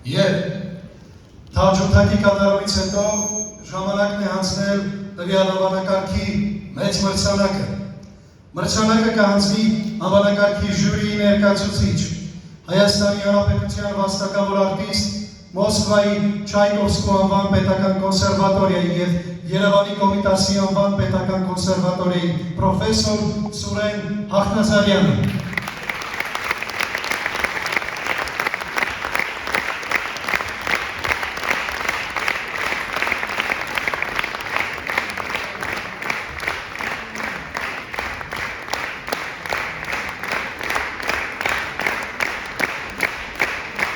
Եվ թավջութակի կատարումից հետո ժամանակն է հանձնել տվյալ անվանակարգի մեծ մրցանակը։ Մրցանակը կհանձնի անվանակարգի ժյուրիի ներկայացուցիչ, Հայաստանի Հանրապետության վաստակավոր արտիստ, Մոսկվայի Չայկովսկու անվան պետական կոնսերվատորիայի և Երևանի Կոմիտասի անվան պետական կոնսերվատորիայի պրոֆեսոր Սուրեն Հախնազարյանը։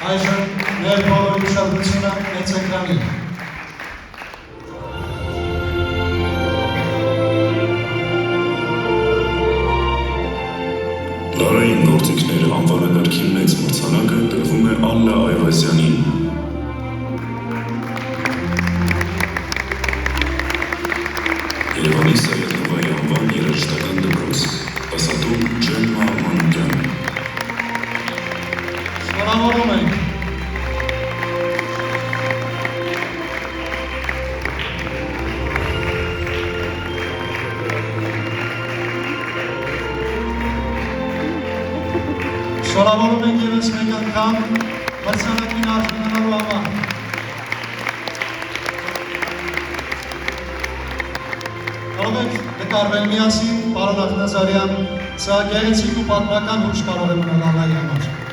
Այժմ մեր բոլորի ուշադրությունը մեծ էկրանին։ Լարային գործիքները անվանակարգի մեծ մրցանակը տրվում է Ալլա Այվազյանին։ Երևանի Սայաթովայի անվան երաժշտական դպրոց, Ասատում Ջեմմա Մանուկյան։ Շնորհավորում ենք։ Շնորհավորում ենք ևս մեկ անգամ մրցանակին արժանանալու համար։ Կարող եք նկարվել միասին, պարոն Հախնազարյան, սա գեղեցիկ ու պատմական հուշ կարող է մնալ Ալլայի համար։